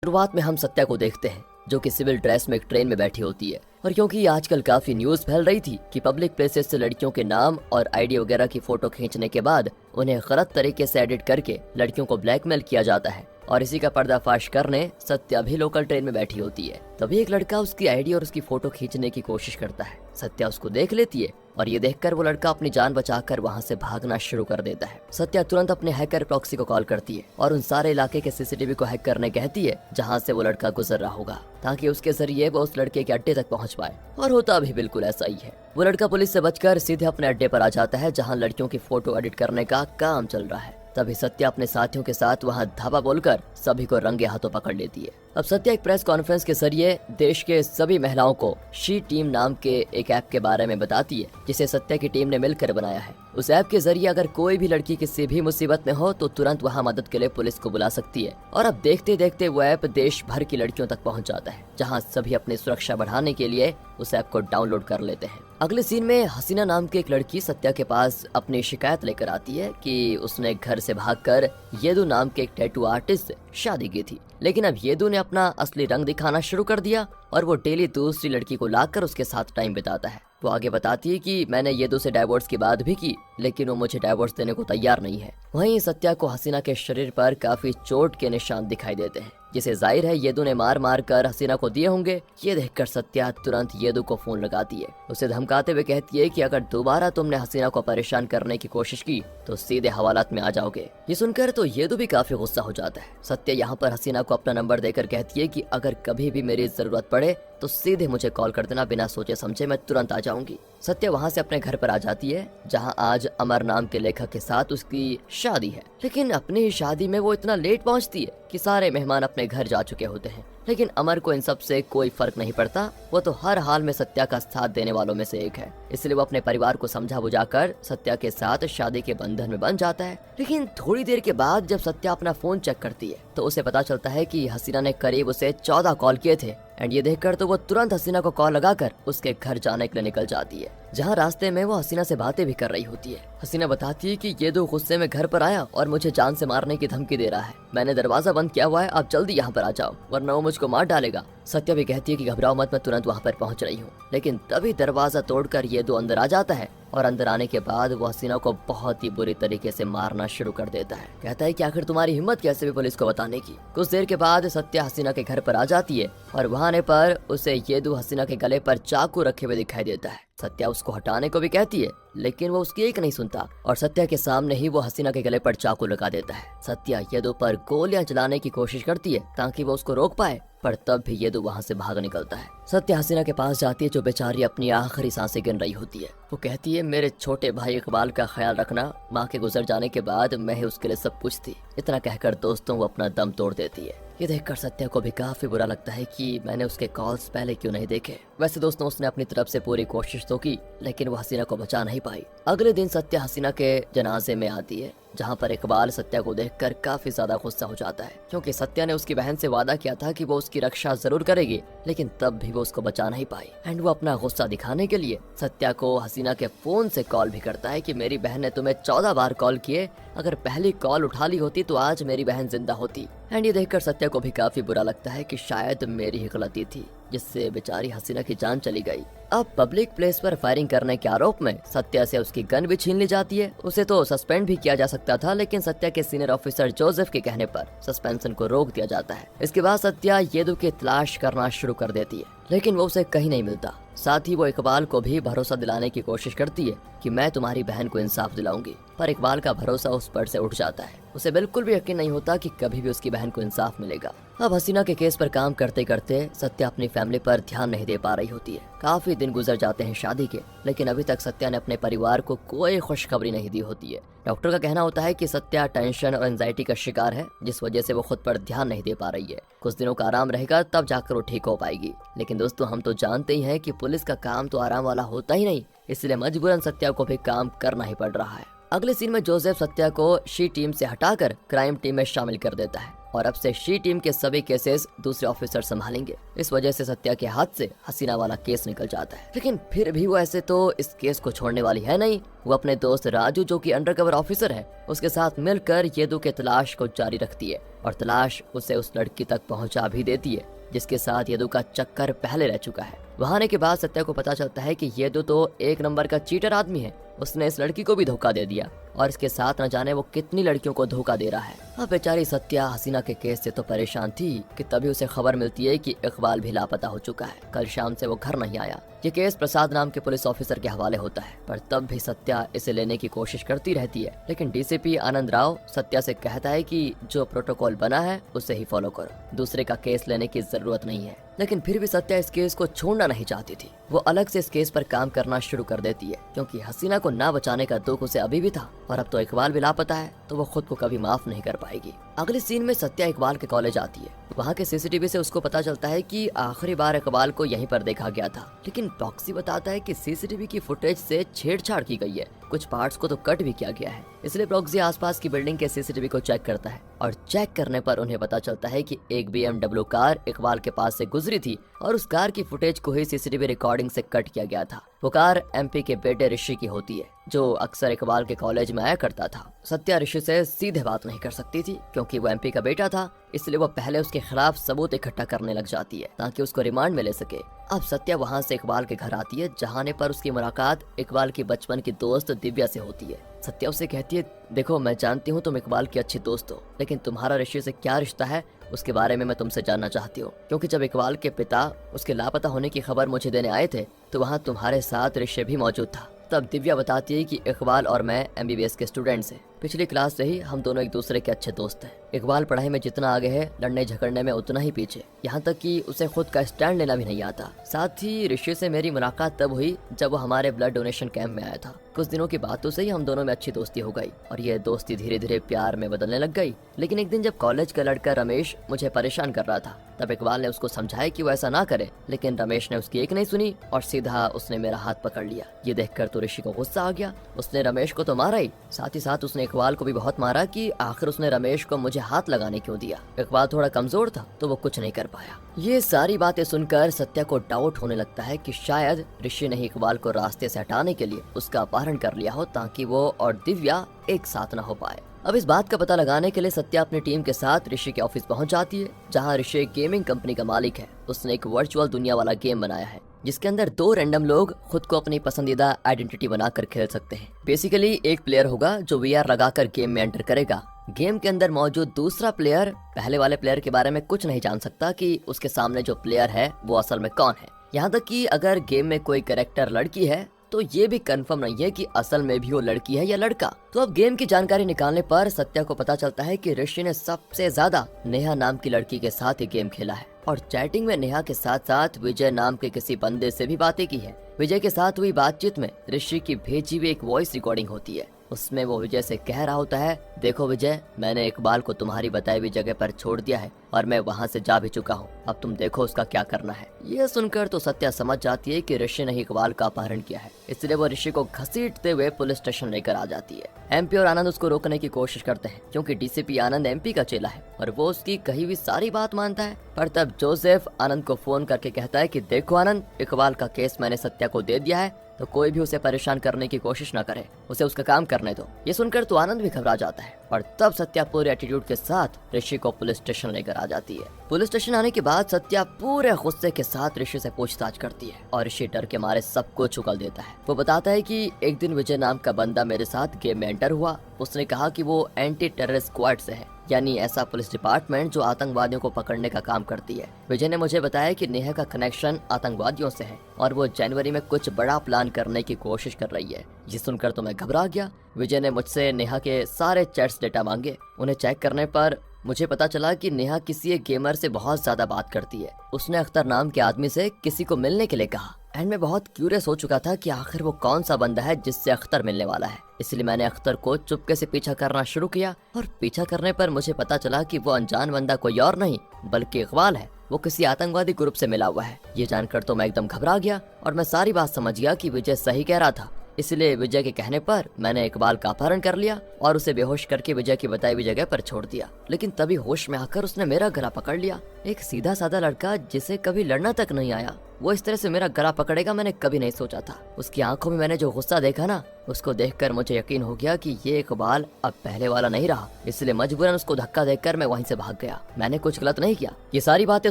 शुरुआत में हम सत्या को देखते हैं जो कि सिविल ड्रेस में एक ट्रेन में बैठी होती है। और क्योंकि आजकल काफी न्यूज फैल रही थी कि पब्लिक प्लेसेस से लड़कियों के नाम और आईडी वगैरह की फोटो खींचने के बाद उन्हें गलत तरीके से एडिट करके लड़कियों को ब्लैकमेल किया जाता है, और इसी का पर्दाफाश करने सत्या भी लोकल ट्रेन में बैठी होती है। तभी एक लड़का उसकी आईडी और उसकी फोटो खींचने की कोशिश करता है। सत्या उसको देख लेती है और ये देखकर वो लड़का अपनी जान बचाकर वहाँ से भागना शुरू कर देता है। सत्या तुरंत अपने हैकर प्रॉक्सी को कॉल करती है और उन सारे इलाके के सीसीटीवी को हैक करने कहती है जहाँ से वो लड़का गुजर रहा होगा, ताकि उसके जरिए वो उस लड़के के अड्डे तक पहुँच पाए। और होता भी बिल्कुल ऐसा ही है। वो लड़का पुलिस से बचकर सीधे अपने अड्डे पर आ जाता है जहाँ लड़कियों की फोटो एडिट करने का काम चल रहा है। तभी सत्या अपने साथियों के साथ वहां धावा बोलकर सभी को रंगे हाथों पकड़ लेती है। अब सत्या एक प्रेस कॉन्फ्रेंस के जरिए देश के सभी महिलाओं को शी टीम नाम के एक ऐप के बारे में बताती है, जिसे सत्या की टीम ने मिलकर बनाया है। उस ऐप के जरिए अगर कोई भी लड़की किसी भी मुसीबत में हो तो तुरंत वहां मदद के लिए पुलिस को बुला सकती है। और अब देखते देखते वो ऐप देश भर की लड़कियों तक पहुंच जाता है, जहां सभी अपनी सुरक्षा बढ़ाने के लिए उस ऐप को डाउनलोड कर लेते हैं। अगले सीन में हसीना नाम की एक लड़की सत्या के पास अपनी शिकायत लेकर आती है कि उसने घर से भागकर येदू नाम के एक टैटू आर्टिस्ट से शादी की थी, लेकिन अब येदू ने अपना असली रंग दिखाना शुरू कर दिया और वो डेली दूसरी लड़की को लाकर उसके साथ टाइम बिताता है। वो आगे बताती है कि मैंने येदू से डाइवोर्स की बात भी की, लेकिन वो मुझे डाइवोर्स देने को तैयार नहीं है। वहीं सत्या को हसीना के शरीर पर काफी चोट के निशान दिखाई देते हैं, जिसे जाहिर है येदू ने मार मार कर हसीना को दिए होंगे। ये देखकर सत्या तुरंत येदू को फोन लगाती है। उसे धमकाते हुए कहती है कि अगर दोबारा तुमने हसीना को परेशान करने की कोशिश की तो सीधे हवालात में आ जाओगे। ये सुनकर तो येदू भी काफी गुस्सा हो जाता है। सत्या यहाँ पर हसीना को अपना नंबर देकर कहती है कि अगर कभी भी मेरी जरूरत पड़े तो सीधे मुझे कॉल कर देना, बिना सोचे समझे मैं तुरंत आ जाऊंगी। सत्या वहाँ से अपने घर पर आ जाती है जहाँ आज अमर नाम के लेखक के साथ उसकी शादी है। लेकिन अपनी ही शादी में वो इतना लेट पहुँचती है कि सारे मेहमान अपने घर जा चुके होते हैं। लेकिन अमर को इन सब से कोई फर्क नहीं पड़ता। वो तो हर हाल में सत्या का साथ देने वालों में से एक है, इसलिए वो अपने परिवार को समझा बुझाकर सत्या के साथ शादी के बंधन में बंध जाता है। लेकिन थोड़ी देर के बाद जब सत्या अपना फोन चेक करती है तो उसे पता चलता है कि हसीना ने करीब उसे 14 कॉल किए थे। एंड ये देखकर तो वो तुरंत हसीना को कॉल लगाकर उसके घर जाने के लिए निकल जाती है, जहाँ रास्ते में वो हसीना से बातें भी कर रही होती है। हसीना बताती है कि ये दो गुस्से में घर पर आया और मुझे जान से मारने की धमकी दे रहा है। मैंने दरवाजा बंद किया हुआ है, आप जल्दी यहाँ पर आ जाओ वरना वो मुझको मार डालेगा। सत्या भी कहती है कि घबराओ मत, मैं तुरंत वहाँ पर पहुँच रही हूँ। लेकिन तभी दरवाजा तोड़कर ये दो अंदर आ जाता है और अंदर आने के बाद वो हसीना को बहुत ही बुरी तरीके से मारना शुरू कर देता है। कहता है कि आखिर तुम्हारी हिम्मत कैसे भी पुलिस को बताने की। कुछ देर के बाद सत्या हसीना के घर पर आ जाती है और वहाँ आने पर उसे येदू हसीना के गले पर चाकू रखे हुए दिखाई देता है। सत्या उसको हटाने को भी कहती है, लेकिन वो उसकी एक नहीं सुनता और सत्या के सामने ही वो हसीना के गले पर चाकू लगा देता है। सत्या येदू पर गोलियां चलाने की कोशिश करती है ताकि वो उसको रोक पाए, पर तब भी येदू वहाँ से भाग निकलता है। सत्या हसीना के पास जाती है जो बेचारी अपनी आखिरी सांसें गिन रही होती है। वो कहती है, मेरे छोटे भाई इकबाल का ख्याल रखना, माँ के गुजर जाने के बाद मैं ही उसके लिए सब कुछ थी। इतना कहकर दोस्तों वो अपना दम तोड़ देती है। ये देखकर सत्या को भी काफी बुरा लगता है कि मैंने उसके कॉल्स पहले क्यों नहीं देखे। वैसे दोस्तों उसने अपनी तरफ से पूरी कोशिश तो की, लेकिन वो हसीना को बचा नहीं पाई। अगले दिन सत्या हसीना के जनाजे में आती है, जहाँ पर इकबाल सत्या को देखकर काफी ज्यादा गुस्सा हो जाता है, क्योंकि सत्या ने उसकी बहन से वादा किया था कि वो उसकी रक्षा जरूर करेगी, लेकिन तब भी वो उसको बचा नहीं पाई। एंड वो अपना गुस्सा दिखाने के लिए सत्या को हसीना के फोन से कॉल भी करता है कि मेरी बहन ने तुम्हें 14 बार कॉल किए, अगर पहली कॉल उठा ली होती तो आज मेरी बहन जिंदा होती। एंड ये देखकर सत्या को भी काफी बुरा लगता है कि शायद मेरी ही गलती थी जिससे बेचारी हसीना की जान चली गई। अब पब्लिक प्लेस पर फायरिंग करने के आरोप में सत्या से उसकी गन भी छीन ली जाती है। उसे तो सस्पेंड भी किया जा सकता था, लेकिन सत्या के सीनियर ऑफिसर जोसेफ के कहने पर सस्पेंशन को रोक दिया जाता है। इसके बाद सत्या येदू की तलाश करना शुरू कर देती है, लेकिन वो उसे कहीं नहीं मिलता। साथ ही वो इकबाल को भी भरोसा दिलाने की कोशिश करती है कि मैं तुम्हारी बहन को इंसाफ दिलाऊंगी, पर इकबाल का भरोसा उस पर से उठ जाता है। उसे बिल्कुल भी यकीन नहीं होता कि कभी भी उसकी बहन को इंसाफ मिलेगा। अब हसीना के केस पर काम करते करते सत्या अपनी फैमिली पर ध्यान नहीं दे पा रही होती है। काफी दिन गुजर जाते हैं शादी के, लेकिन अभी तक सत्या ने अपने परिवार को कोई खुशखबरी नहीं दी होती है। डॉक्टर का कहना होता है कि सत्या टेंशन और एंजाइटी का शिकार है, जिस वजह से वो खुद पर ध्यान नहीं दे पा रही है। कुछ दिनों का आराम रहेगा तब जाकर वो ठीक हो पाएगी। लेकिन दोस्तों हम तो जानते ही हैं कि पुलिस का काम तो आराम वाला होता ही नहीं, इसलिए मजबूरन सत्या को भी काम करना ही पड़ रहा है। अगले सीन में जोसेफ सत्या को शी टीम से हटाकर क्राइम टीम में शामिल कर देता है और अब से शी टीम के सभी केसेस दूसरे ऑफिसर संभालेंगे। इस वजह से सत्या के हाथ से हसीना वाला केस निकल जाता है, लेकिन फिर भी वो ऐसे तो इस केस को छोड़ने वाली है नहीं। वो अपने दोस्त राजू जो कि अंडरकवर ऑफिसर है उसके साथ मिलकर येदू के तलाश को जारी रखती है और तलाश उसे उस लड़की तक पहुंचा भी देती है जिसके साथ यदु का चक्कर पहले रह चुका है। वहां आने के बाद सत्या को पता चलता है कि यदु तो एक नंबर का चीटर आदमी है। उसने इस लड़की को भी धोखा दे दिया और इसके साथ न जाने वो कितनी लड़कियों को धोखा दे रहा है। अब बेचारी सत्या हसीना के केस से तो परेशान थी कि तभी उसे खबर मिलती है कि इकबाल भी लापता हो चुका है। कल शाम से वो घर नहीं आया। ये केस प्रसाद नाम के पुलिस ऑफिसर के हवाले होता है, पर तब भी सत्या इसे लेने की कोशिश करती रहती है। लेकिन डीसीपी आनंद राव सत्या से कहता है कि जो प्रोटोकॉल बना है उसे ही फॉलो करो, दूसरे का केस लेने की जरूरत नहीं है। लेकिन फिर भी सत्या इस केस को छोड़ना नहीं चाहती थी। वो अलग से इस केस पर काम करना शुरू कर देती है क्योंकि हसीना को ना बचाने का दुख उसे अभी भी था और अब तो इकबाल भी लापता है तो वो खुद को कभी माफ नहीं कर पाएगी। अगले सीन में सत्या इकबाल के कॉलेज आती है। वहाँ के सीसीटीवी से उसको पता चलता है कि आखिरी बार इकबाल को यहीं पर देखा गया था। लेकिन प्रॉक्सी बताता है कि सीसीटीवी की फुटेज से छेड़छाड़ की गई है, कुछ पार्ट्स को तो कट भी किया गया है। इसलिए प्रॉक्सी आसपास की बिल्डिंग के सीसीटीवी को चेक करता है और चेक करने पर उन्हें पता चलता है कि एक BMW कार इकबाल के पास से गुजरी थी और उस कार की फुटेज को ही सीसीटीवी रिकॉर्डिंग से कट किया गया था। वो कार MP के बेटे ऋषि की होती है जो अक्सर इकबाल के कॉलेज में आया करता था। सत्या ऋषि से सीधे बात नहीं कर सकती थी क्योंकि वो MP का बेटा था, इसलिए वो पहले उसके खिलाफ सबूत इकट्ठा करने लग जाती है ताकि उसको रिमांड में ले सके। अब सत्या वहाँ से इकबाल के घर आती है जहाँ आने पर उसकी मुलाकात इकबाल की बचपन की दोस्त दिव्या से होती है। सत्या उसे कहती है, देखो मैं जानती हूँ तुम इकबाल की अच्छी दोस्त हो, लेकिन तुम्हारा ऋषि से क्या रिश्ता है उसके बारे में मैं तुमसे जानना चाहती हूँ। क्योंकि जब इकबाल के पिता उसके लापता होने की खबर मुझे देने आए थे तो वहाँ तुम्हारे साथ ऋषि भी मौजूद था। तब दिव्या बताती है कि इकबाल और मैं MBBS के स्टूडेंट्स हैं। पिछली क्लास से ही हम दोनों एक दूसरे के अच्छे दोस्त हैं। इकबाल पढ़ाई में जितना आगे है, लड़ने झगड़ने में उतना ही पीछे, यहाँ तक कि उसे खुद का स्टैंड लेना भी नहीं आता। साथ ही ऋषि से मेरी मुलाकात तब हुई जब वो हमारे ब्लड डोनेशन कैंप में आया था। कुछ दिनों की बातों से ही हम दोनों में अच्छी दोस्ती हो गई और ये दोस्ती धीरे धीरे प्यार में बदलने लग गई। लेकिन एक दिन जब कॉलेज का लड़का रमेश मुझे परेशान कर रहा था तब इकबाल ने उसको समझाया कि वो ऐसा ना करे, लेकिन रमेश ने उसकी एक नहीं सुनी और सीधा उसने मेरा हाथ पकड़ लिया। ये देखकर तो ऋषि को गुस्सा आ गया। उसने रमेश को तो मारा ही, साथ ही साथ उसने इकबाल को भी बहुत मारा कि आखिर उसने रमेश को मुझे हाथ लगाने क्यों दिया। इकबाल थोड़ा कमजोर था तो वो कुछ नहीं कर पाया। ये सारी बातें सुनकर सत्या को डाउट होने लगता है कि शायद ऋषि ने इकबाल को रास्ते से हटाने के लिए उसका अपहरण कर लिया हो ताकि वो और दिव्या एक साथ न हो पाए। अब इस बात का पता लगाने के लिए सत्या अपनी टीम के साथ ऋषि के ऑफिस पहुंच जाती है जहां ऋषि एक गेमिंग कंपनी का मालिक है। उसने एक वर्चुअल दुनिया वाला गेम बनाया है जिसके अंदर 2 रैंडम लोग खुद को अपनी पसंदीदा आइडेंटिटी बनाकर खेल सकते हैं। बेसिकली एक प्लेयर होगा जो VR लगाकर गेम में एंटर करेगा। गेम के अंदर मौजूद दूसरा प्लेयर पहले वाले प्लेयर के बारे में कुछ नहीं जान सकता कि उसके सामने जो प्लेयर है वो असल में कौन है। यहाँ तक कि अगर गेम में कोई कैरेक्टर लड़की है तो ये भी कंफर्म नहीं है कि असल में भी वो लड़की है या लड़का। तो अब गेम की जानकारी निकालने पर सत्या को पता चलता है कि ऋषि ने सबसे ज्यादा नेहा नाम की लड़की के साथ ही गेम खेला है और चैटिंग में नेहा के साथ साथ विजय नाम के किसी बंदे से भी बातें की है। विजय के साथ हुई बातचीत में ऋषि की भेजी हुई एक वॉइस रिकॉर्डिंग होती है। उसमें वो विजय से कह रहा होता है, देखो विजय, मैंने इकबाल को तुम्हारी बताई हुई जगह पर छोड़ दिया है और मैं वहाँ से जा भी चुका हूँ। अब तुम देखो उसका क्या करना है। ये सुनकर तो सत्या समझ जाती है कि ऋषि ने ही इकबाल का अपहरण किया है, इसलिए वो ऋषि को घसीटते हुए पुलिस स्टेशन लेकर आ जाती है। MP और आनंद उसको रोकने की कोशिश करते हैं क्योंकि DCP आनंद MP का चेला है और वो उसकी कही हुई सारी बात मानता है। पर तब जोसेफ आनंद को फोन करके कहता है कि देखो आनंद, इकबाल का केस मैंने सत्या को दे दिया है तो कोई भी उसे परेशान करने की कोशिश न करे, उसे उसका काम करने दो। ये सुनकर तो आनंद भी घबरा जाता है और तब सत्या पूरे एटीट्यूड के साथ ऋषि को पुलिस स्टेशन लेकर आ जाती है। पुलिस स्टेशन आने के बाद सत्या पूरे गुस्से के साथ ऋषि से पूछताछ करती है और ऋषि डर के मारे सब कुछ उगल देता है। वो बताता है कि एक दिन विजय नाम का बंदा मेरे साथ गेम में एंटर हुआ। उसने कहा कि वो एंटी टेररिस्ट स्क्वाड से है, यानी ऐसा पुलिस डिपार्टमेंट जो आतंकवादियों को पकड़ने का काम करती है। विजय ने मुझे बताया कि नेहा का कनेक्शन आतंकवादियों से है और वो जनवरी में कुछ बड़ा प्लान करने की कोशिश कर रही है। ये सुनकर तो मैं घबरा गया। विजय ने मुझसे नेहा के सारे चैट्स डेटा मांगे। उन्हें चेक करने पर मुझे पता चला कि नेहा किसी एक गेमर से बहुत ज्यादा बात करती है। उसने अख्तर नाम के आदमी से किसी को मिलने के लिए कहा एंड मैं बहुत क्यूरियस हो चुका था कि आखिर वो कौन सा बंदा है जिससे अख्तर मिलने वाला है। इसलिए मैंने अख्तर को चुपके से पीछा करना शुरू किया और पीछा करने पर मुझे पता चला कि वो अनजान बंदा कोई और नहीं बल्कि इकबाल है। वो किसी आतंकवादी ग्रुप से मिला हुआ है। ये जानकर तो मैं एकदम घबरा गया और मैं सारी बात समझ गया कि विजय सही कह रहा था। इसलिए विजय के कहने पर मैंने इकबाल का अपहरण कर लिया और उसे बेहोश करके विजय की बताई हुई जगह पर छोड़ दिया। लेकिन तभी होश में आकर उसने मेरा गला पकड़ लिया। एक सीधा साधा लड़का जिसे कभी लड़ना तक नहीं आया, वो इस तरह से मेरा गला पकड़ेगा मैंने कभी नहीं सोचा था। उसकी आंखों में मैंने जो गुस्सा देखा ना, उसको देखकर मुझे यकीन हो गया कि ये इकबाल अब पहले वाला नहीं रहा, इसलिए मजबूरन उसको धक्का देकर मैं वहीं से भाग गया। मैंने कुछ गलत नहीं किया। ये सारी बातें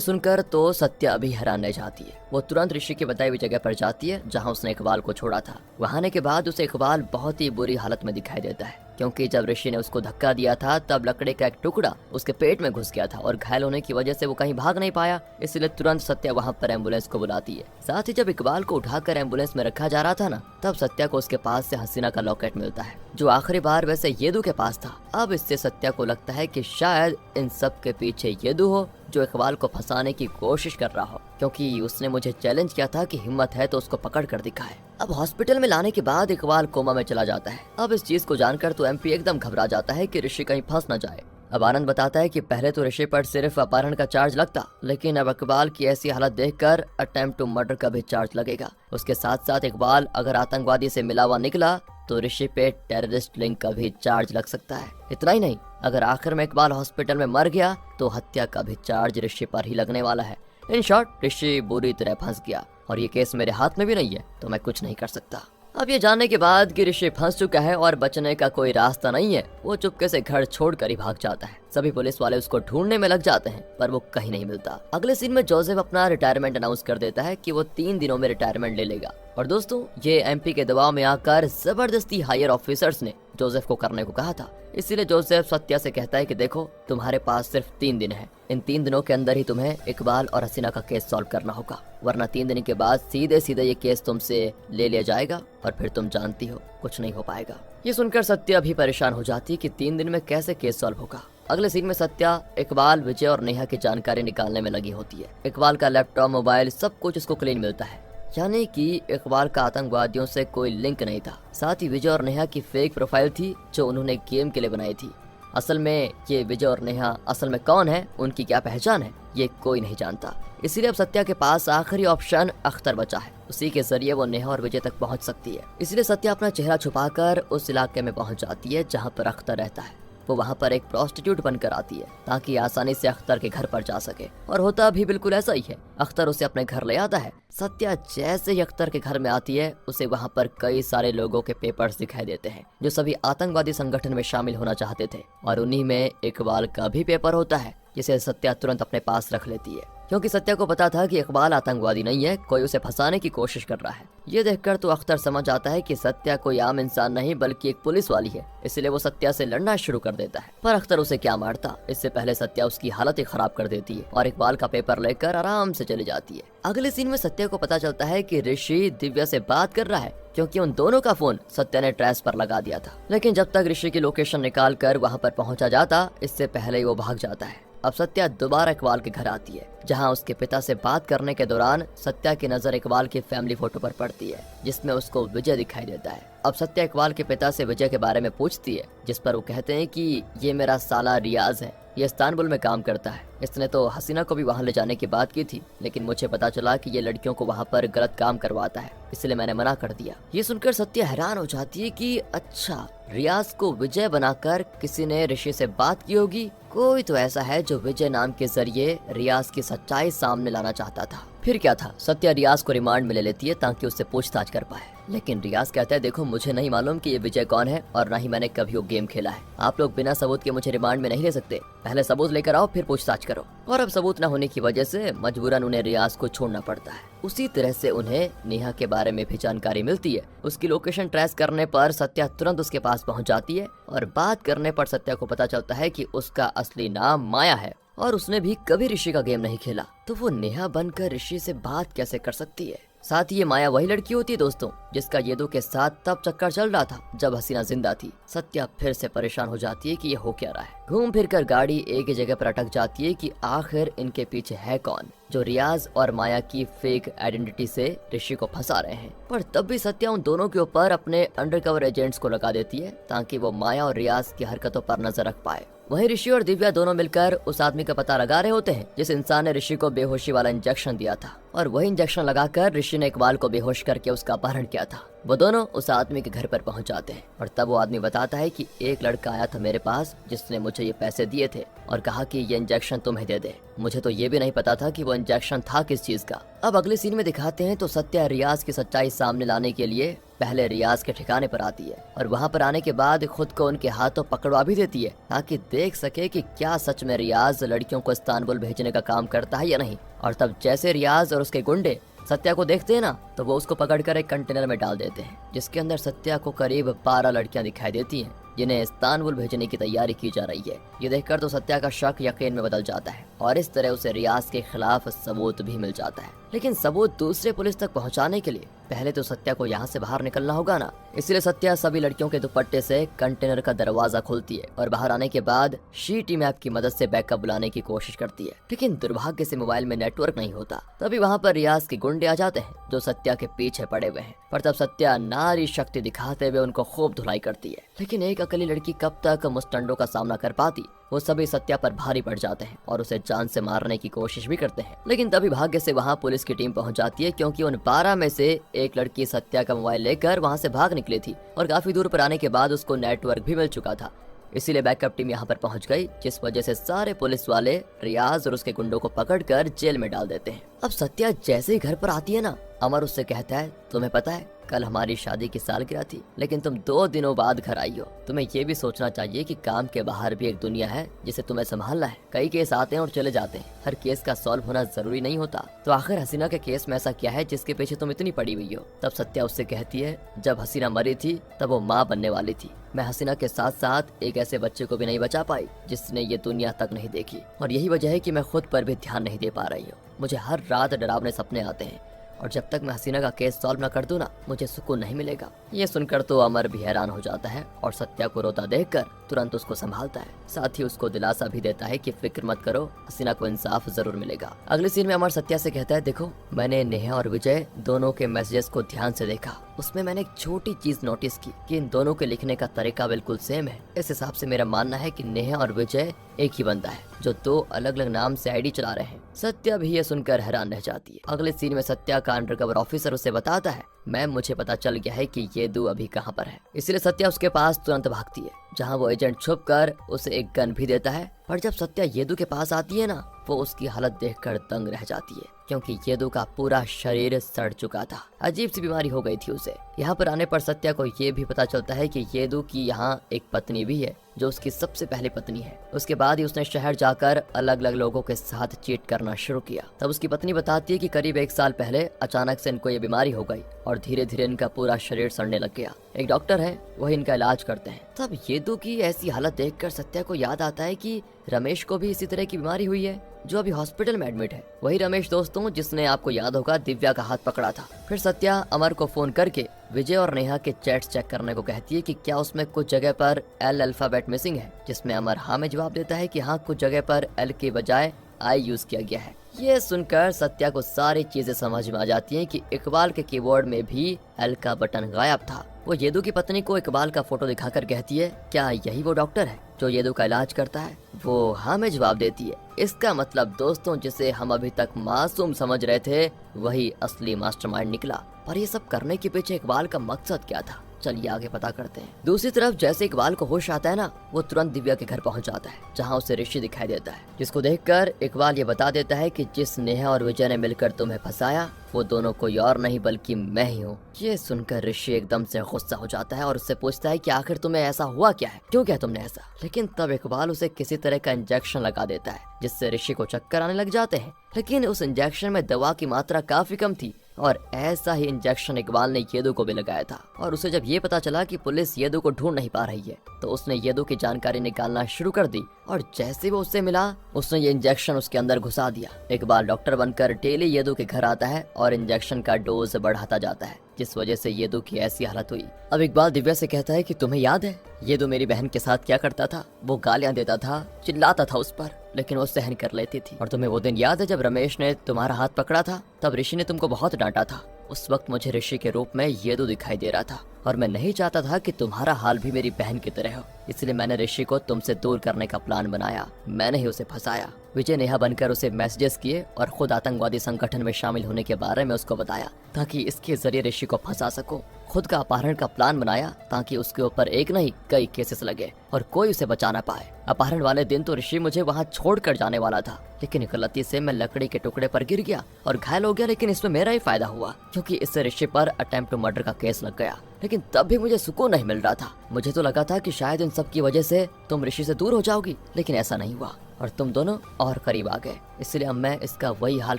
सुनकर तो सत्या अभी हैरान रह जाती है। वो तुरंत ऋषि की बताई हुई जगह पर जाती है जहाँ उसने इकबाल को छोड़ा था। वहाँ आने के बाद उसे इकबाल बहुत ही बुरी हालत में दिखाई देता है, क्योंकि जब ऋषि ने उसको धक्का दिया था तब लकड़ी का एक टुकड़ा उसके पेट में घुस गया था और घायल होने की वजह से वो कहीं भाग नहीं पाया, इसलिए तुरंत सत्या वहाँ पर एम्बुलेंस को बुलाती है। साथ ही जब इकबाल को उठाकर एम्बुलेंस में रखा जा रहा था ना, तब सत्या को उसके पास से हसीना का लॉकेट मिलता है, जो आखिरी बार वैसे येदू के पास था। अब इससे सत्या को लगता है कि शायद इन सब के पीछे येदू हो, जो इकबाल को फंसाने की कोशिश कर रहा हो, क्योंकि उसने मुझे चैलेंज किया था कि हिम्मत है तो उसको पकड़ कर दिखाए। अब हॉस्पिटल में लाने के बाद इकबाल कोमा में चला जाता है। अब इस चीज को जानकर तो एमपी एकदम घबरा जाता है कि ऋषि कहीं फंस न जाए। अब आनंद बताता है कि पहले तो ऋषि पर सिर्फ अपहरण का चार्ज लगता, लेकिन अब इकबाल की ऐसी हालत देखकर अटेम्प्ट टू मर्डर का भी चार्ज लगेगा। उसके साथ साथ इकबाल अगर आतंकवादी से मिला हुआ निकला तो ऋषि पे टेररिस्ट लिंक का भी चार्ज लग सकता है। इतना ही नहीं, अगर आखिर में इकबाल हॉस्पिटल में मर गया तो हत्या का भी चार्ज ऋषि पर ही लगने वाला है। इन शॉर्ट, ऋषि बुरी तरह फंस गया और ये केस मेरे हाथ में भी नहीं है, तो मैं कुछ नहीं कर सकता। अब ये जानने के बाद कि ऋषि फंस चुका है और बचने का कोई रास्ता नहीं है, वो चुपके से घर छोड़कर ही भाग जाता है। सभी पुलिस वाले उसको ढूंढने में लग जाते हैं, पर वो कहीं नहीं मिलता। अगले सीन में जोसेफ अपना रिटायरमेंट अनाउंस कर देता है कि वो 3 दिनों में रिटायरमेंट ले लेगा। और दोस्तों, ये एमपी के दबाव में आकर जबरदस्ती हायर ऑफिसर्स ने जोसेफ को करने को कहा था। इसीलिए जोसेफ सत्या से कहता है कि देखो, तुम्हारे पास सिर्फ 3 दिन है, इन 3 दिनों के अंदर ही तुम्हें इकबाल और हसीना का केस सॉल्व करना होगा, वरना 3 दिन के बाद सीधे सीधे ये केस तुमसे ले लिया जाएगा और फिर तुम जानती हो कुछ नहीं हो पाएगा। ये सुनकर सत्या भी परेशान हो जाती है कि 3 दिन में कैसे केस सॉल्व होगा। अगले सीन में सत्या इकबाल, विजय और नेहा की जानकारी निकालने में लगी होती है। इकबाल का लैपटॉप, मोबाइल, सब कुछ उसको क्लीन मिलता है, यानी कि इकबाल का आतंकवादियों से कोई लिंक नहीं था। साथ ही विजय और नेहा की फेक प्रोफाइल थी जो उन्होंने गेम के लिए बनाई थी। असल में ये विजय और नेहा असल में कौन है, उनकी क्या पहचान है, ये कोई नहीं जानता। इसीलिए अब सत्या के पास आखिरी ऑप्शन अख्तर बचा है, उसी के जरिए वो नेहा और विजय तक पहुंच सकती है। इसलिए सत्या अपना चेहरा छुपाकर उस इलाके में पहुंच जाती है जहां पर अख्तर रहता है। वो वहाँ पर एक प्रोस्टिट्यूट बनकर आती है ताकि आसानी से अख्तर के घर पर जा सके, और होता भी बिल्कुल ऐसा ही है। अख्तर उसे अपने घर ले आता है। सत्या जैसे ही अख्तर के घर में आती है, उसे वहाँ पर कई सारे लोगों के पेपर्स दिखाई देते हैं जो सभी आतंकवादी संगठन में शामिल होना चाहते थे, और उन्हीं में इकबाल का भी पेपर होता है, जिसे सत्या तुरंत अपने पास रख लेती है, क्योंकि सत्या को पता था कि इकबाल आतंकवादी नहीं है, कोई उसे फंसाने की कोशिश कर रहा है। ये देखकर तो अख्तर समझ आता है कि सत्या कोई आम इंसान नहीं बल्कि एक पुलिस वाली है, इसलिए वो सत्या से लड़ना शुरू कर देता है। पर अख्तर उसे क्या मारता, इससे पहले सत्या उसकी हालत ही खराब कर देती है और इकबाल का पेपर लेकर आराम से चली जाती है। अगले सीन में सत्या को पता चलता है कि ऋषि दिव्या से बात कर रहा है, क्योंकि उन दोनों का फोन सत्या ने ट्रेस पर लगा दिया था। लेकिन जब तक ऋषि की लोकेशन निकाल कर वहाँ पर पहुँचा जाता, इससे पहले ही वो भाग जाता है। अब सत्या दोबारा इकबाल के घर आती है, जहां उसके पिता से बात करने के दौरान सत्या की नजर इकबाल की फैमिली फोटो पर पड़ती है, जिसमें उसको विजय दिखाई देता है। अब सत्या इकबाल के पिता से विजय के बारे में पूछती है, जिस पर वो कहते हैं कि ये मेरा साला रियाज है, ये इस्तांबुल में काम करता है, इसने तो हसीना को भी वहाँ ले जाने की बात की थी, लेकिन मुझे पता चला कि ये लड़कियों को वहाँ पर गलत काम करवाता है, इसलिए मैंने मना कर दिया। ये सुनकर सत्या हैरान हो जाती है कि अच्छा, रियाज को विजय बनाकर किसी ने ऋषि से बात की होगी। कोई तो ऐसा है जो विजय नाम के जरिए रियाज की सच्चाई सामने लाना चाहता था। फिर क्या था, सत्या रियाज को रिमांड में ले लेती है ताकि उससे पूछताछ कर पाए, लेकिन रियाज कहता है, देखो मुझे नहीं मालूम कि ये विजय कौन है और न ही मैंने कभी वो गेम खेला है। आप लोग बिना सबूत के मुझे रिमांड में नहीं ले सकते, पहले सबूत लेकर आओ फिर पूछताछ करो। और अब सबूत न होने की वजह से मजबूरन उन्हें रियाज को छोड़ना पड़ता है। उसी तरह से उन्हें नेहा के बारे में भी जानकारी मिलती है। उसकी लोकेशन ट्रेस करने पर सत्या तुरंत उसके पास पहुंच जाती है, और बात करने पर सत्या को पता चलता है कि उसका असली नाम माया है और उसने भी कभी ऋषि का गेम नहीं खेला, तो वो नेहा बनकर ऋषि से बात कैसे कर सकती है। साथ ही ये माया वही लड़की होती है दोस्तों, जिसका येदू के साथ तब चक्कर चल रहा था जब हसीना जिंदा थी। सत्या फिर से परेशान हो जाती है कि ये हो क्या रहा है। घूम फिर कर गाड़ी एक ही जगह पर अटक जाती है कि आखिर इनके पीछे है कौन, जो रियाज और माया की फेक आइडेंटिटी से ऋषि को फंसा रहे हैं। पर तब भी सत्या उन दोनों के ऊपर अपने अंडरकवर एजेंट्स को लगा देती है ताकि वो माया और रियाज की हरकतों पर नजर रख पाए। वहीं ऋषि और दिव्या दोनों मिलकर उस आदमी का पता लगा रहे होते हैं जिस इंसान ने ऋषि को बेहोशी वाला इंजेक्शन दिया था, और वही इंजेक्शन लगाकर ऋषि ने इकबाल को बेहोश करके उसका अपहरण किया था। वो दोनों उस आदमी के घर पर पहुंच जाते हैं और तब वो आदमी बताता है कि एक लड़का आया था मेरे पास जिसने मुझे ये पैसे दिए थे और कहा कि ये इंजेक्शन तुम्हें दे दे। मुझे तो ये भी नहीं पता था कि वो इंजेक्शन था किस चीज का। अब अगले सीन में दिखाते हैं तो सत्या रियाज की सच्चाई सामने लाने के लिए पहले रियाज के ठिकाने पर आती है और वहाँ पर आने के बाद खुद को उनके हाथों पकड़वा भी देती है ताकि देख सके कि क्या सच में रियाज लड़कियों को इस्तांबुल भेजने का काम करता है या नहीं। और तब जैसे रियाज और उसके गुंडे सत्या को देखते हैं ना तो वो उसको पकड़कर एक कंटेनर में डाल देते हैं जिसके अंदर सत्या को करीब 12 लड़कियां दिखाई देती हैं जिन्हें इस्तांबुल भेजने की तैयारी की जा रही है। ये देखकर तो सत्या का शक यकीन में बदल जाता है और इस तरह उसे रियाज के खिलाफ सबूत भी मिल जाता है। लेकिन सबूत दूसरे पुलिस तक पहुंचाने के लिए पहले तो सत्या को यहाँ से बाहर निकलना होगा ना। इसलिए सत्या सभी लड़कियों के दुपट्टे से कंटेनर का दरवाजा खोलती है और बाहर आने के बाद शीटी मैप की मदद से बैकअप बुलाने की कोशिश करती है। लेकिन दुर्भाग्य से मोबाइल में नेटवर्क नहीं होता। तभी वहाँ पर रियाज के गुंडे आ जाते हैं जो सत्या के पीछे पड़े हुए हैं। पर तब सत्या नारी शक्ति दिखाते हुए उनको खूब धुलाई करती है। लेकिन एक अकेली लड़की कब तक मुस्टंडों का सामना कर पाती। वो सभी सत्या पर भारी पड़ जाते हैं और उसे जान से मारने की कोशिश भी करते हैं। लेकिन तभी भाग्य से वहाँ पुलिस की टीम पहुँच जाती है क्योंकि उन 12 में से एक लड़की सत्या का मोबाइल लेकर वहाँ से भाग निकली थी और काफी दूर पर आने के बाद उसको नेटवर्क भी मिल चुका था। इसीलिए बैकअप टीम यहाँ पर पहुंच गई जिस वजह से सारे पुलिस वाले रियाज और उसके गुंडों को पकड़कर जेल में डाल देते हैं। अब सत्या जैसे ही घर पर आती है ना अमर उससे कहता है तुम्हें पता है कल हमारी शादी की सालगिरह थी लेकिन तुम 2 दिनों बाद घर आई हो। तुम्हें ये भी सोचना चाहिए कि काम के बाहर भी एक दुनिया है जिसे तुम्हें संभालना है। कई केस आते हैं और चले जाते हैं, हर केस का सॉल्व होना जरूरी नहीं होता। तो आखिर हसीना के केस में ऐसा क्या है जिसके पीछे तुम इतनी पड़ी हुई हो। तब सत्या उससे कहती है जब हसीना मरी थी तब वो माँ बनने वाली थी। मैं हसीना के साथ साथ एक ऐसे बच्चे को भी नहीं बचा पाई जिसने ये दुनिया तक नहीं देखी और यही वजह है कि मैं खुद पर भी ध्यान नहीं दे पा रही हूँ। मुझे हर रात डरावने सपने आते हैं और जब तक मैं हसीना का केस सॉल्व न कर दूं ना मुझे सुकून नहीं मिलेगा। ये सुनकर तो अमर भी हैरान हो जाता है और सत्या को रोता देखकर तुरंत उसको संभालता है। साथ ही उसको दिलासा भी देता है कि फिक्र मत करो, हसीना को इंसाफ जरूर मिलेगा। अगले सीन में अमर सत्या से कहता है देखो मैंने नेहा और विजय दोनों के मैसेजेस को ध्यान से देखा। उसमें मैंने एक छोटी चीज नोटिस की कि इन दोनों के लिखने का तरीका बिल्कुल सेम है। इस हिसाब से मेरा मानना है कि नेहा और विजय एक ही बंदा है जो 2 अलग अलग नाम से आईडी चला रहे हैं। सत्या भी ये सुनकर हैरान रह जाती है। अगले सीन में सत्या का अंडरकवर ऑफिसर उसे बताता है मैम मुझे पता चल गया है कि येदू अभी कहाँ पर है। इसलिए सत्या उसके पास तुरंत भागती है जहाँ वो एजेंट छुप कर उसे एक गन भी देता है। पर जब सत्या येदू के पास आती है ना वो उसकी हालत देखकर दंग रह जाती है क्योंकि येदू का पूरा शरीर सड़ चुका था। अजीब सी बीमारी हो गई थी उसे। यहाँ पर आने पर सत्या को ये भी पता चलता है कि येदू की यहाँ एक पत्नी भी है जो उसकी सबसे पहली पत्नी है। उसके बाद ही उसने शहर जाकर अलग अलग लोगों के साथ चीट करना शुरू किया। तब उसकी पत्नी बताती है कि करीब 1 साल पहले अचानक से इनको ये बीमारी हो गई और धीरे धीरे इनका पूरा शरीर सड़ने लग गया। एक डॉक्टर है वही इनका इलाज करते हैं। तब येदू की ऐसी हालत देखकर सत्या को याद आता है कि रमेश को भी इसी तरह की बीमारी हुई है जो अभी हॉस्पिटल में एडमिट है। वही रमेश दोस्तों जिसने आपको याद होगा दिव्या का हाथ पकड़ा था। फिर सत्या अमर को फोन करके विजय और नेहा के चैट्स चेक करने को कहती है कि क्या उसमें कुछ जगह पर एल अल्फाबेट मिसिंग है, जिसमें अमर हाँ में जवाब देता है कि हाँ कुछ जगह पर एल के बजाय आई यूज किया गया है। ये सुनकर सत्या को सारी चीजें समझ में आ जाती हैं कि इकबाल के कीबोर्ड में भी एल का बटन गायब था। वो येदू की पत्नी को इकबाल का फोटो दिखाकर कहती है क्या यही वो डॉक्टर है जो येदू का इलाज करता है। वो हाँ में जवाब देती है। इसका मतलब दोस्तों जिसे हम अभी तक मासूम समझ रहे थे वही असली मास्टरमाइंड निकला। पर ये सब करने के पीछे इकबाल का मकसद क्या था, चलिए आगे पता करते हैं। दूसरी तरफ जैसे इकबाल को होश आता है ना वो तुरंत दिव्या के घर पहुंच जाता है जहां उसे ऋषि दिखाई देता है, जिसको देखकर इकबाल ये बता देता है कि जिस नेहा और विजय ने मिलकर तुम्हें फंसाया वो दोनों कोई और नहीं बल्कि मैं ही हूँ। ये सुनकर ऋषि एकदम से गुस्सा हो जाता है और उससे पूछता है कि आखिर तुम्हें ऐसा हुआ क्या है, क्यों किया तुमने ऐसा। लेकिन तब इकबाल उसे किसी तरह का इंजेक्शन लगा देता है जिससे ऋषि को चक्कर आने लग जाते हैं। लेकिन उस इंजेक्शन में दवा की मात्रा काफी कम थी और ऐसा ही इंजेक्शन इकबाल ने येदू को भी लगाया था। और उसे जब ये पता चला कि पुलिस येदू को ढूंढ नहीं पा रही है तो उसने येदू की जानकारी निकालना शुरू कर दी और जैसे वो उससे मिला उसने ये इंजेक्शन उसके अंदर घुसा दिया। इकबाल डॉक्टर बनकर डेली येदू के घर आता है और इंजेक्शन का डोज बढ़ाता जाता है जिस वजह से येदू की ऐसी हालत हुई। अब इकबाल दिव्या से कहता है कि तुम्हें याद है येदू मेरी बहन के साथ क्या करता था, वो गालियां देता था, चिल्लाता था उस पर, लेकिन वो सहन कर लेती थी। और तुम्हें वो दिन याद है जब रमेश ने तुम्हारा हाथ पकड़ा था, तब ऋषि ने तुमको बहुत डांटा था। उस वक्त मुझे ऋषि के रूप में येदू दिखाई दे रहा था और मैं नहीं चाहता था कि तुम्हारा हाल भी मेरी बहन की तरह हो, इसलिए मैंने ऋषि को तुमसे दूर करने का प्लान बनाया। मैंने ही उसे फंसाया। विजय नेहा बनकर उसे मैसेजेस किए और खुद आतंकवादी संगठन में शामिल होने के बारे में उसको बताया ताकि इसके जरिए ऋषि को फंसा सको। खुद का अपहरण का प्लान बनाया ताकि उसके ऊपर एक नहीं कई केसेस लगे और कोई उसे बचा ना पाए। अपहरण वाले दिन तो ऋषि मुझे वहाँ छोड़कर जाने वाला था, लेकिन गलती से मैं लकड़ी के टुकड़े पर गिर गया और घायल हो गया। लेकिन इसमें मेरा ही फायदा हुआ क्योंकि इससे ऋषि पर अटेम्प्ट टू मर्डर का केस लग गया। लेकिन तब भी मुझे सुकून नहीं मिल रहा था। मुझे तो लगा था कि शायद इन सब की वजह से तुम ऋषि से दूर हो जाओगी, लेकिन ऐसा नहीं हुआ और तुम दोनों और करीब आ गए। इसलिए अब मैं इसका वही हाल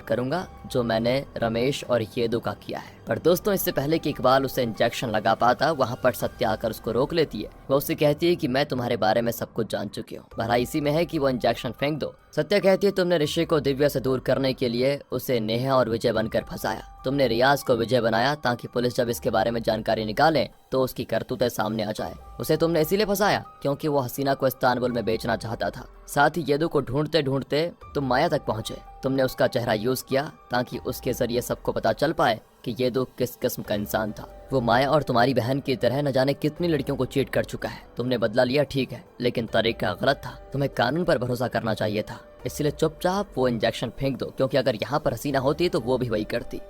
करूंगा जो मैंने रमेश और येदू का किया है। पर दोस्तों, इससे पहले कि इकबाल उसे इंजेक्शन लगा पाता, वहाँ पर सत्या आकर उसको रोक लेती है। वो उससे कहती है कि मैं तुम्हारे बारे में सब कुछ जान चुकी हूँ, भलाई इसी में है कि वो इंजेक्शन फेंक दो। सत्या कहती है तुमने ऋषि को दिव्या से दूर करने के लिए उसे नेहा और विजय बनकर फंसाया। तुमने रियाज को विजय बनाया ताकि पुलिस जब इसके बारे में जानकारी निकाले तो उसकी करतूतें सामने आ जाए। उसे तुमने इसीलिए फंसाया क्योंकि वो हसीना को इस्तांबुल में बेचना चाहता था। साथ ही येदू को ढूंढते ढूंढते तुम माया तक पहुंचे। तुमने उसका चेहरा यूज किया ताकि उसके जरिए सबको पता चल पाए कि येदू किस किस्म का इंसान था। वो माया और तुम्हारी बहन की तरह न जाने कितनी लड़कियों को चीट कर चुका है। तुमने बदला लिया, ठीक है, लेकिन तरीका गलत था। तुम्हें कानून पर भरोसा करना चाहिए था, इसलिए चुपचाप वो इंजेक्शन फेंक दो, क्योंकि अगर यहाँ पर हसीना होती तो वो भी वही करती।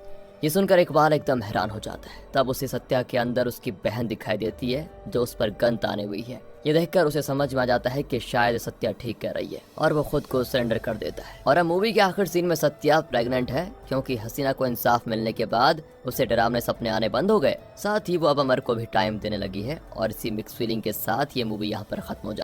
ये सुनकर इकबाल एकदम हैरान हो जाता है। तब उसे सत्या के अंदर उसकी बहन दिखाई देती है जो उस पर गन ताने हुई है। ये देखकर उसे समझ में आ जाता है कि शायद सत्या ठीक कह रही है और वो खुद को सरेंडर कर देता है। और अब मूवी के आखिर सीन में सत्या प्रेग्नेंट है क्योंकि हसीना को इंसाफ मिलने के बाद उसे डरावने सपने आने बंद हो गए। साथ ही वो अब अमर को भी टाइम देने लगी है और इसी मिक्स फीलिंग के साथ ये मूवी यहाँ पर खत्म हो जाती है।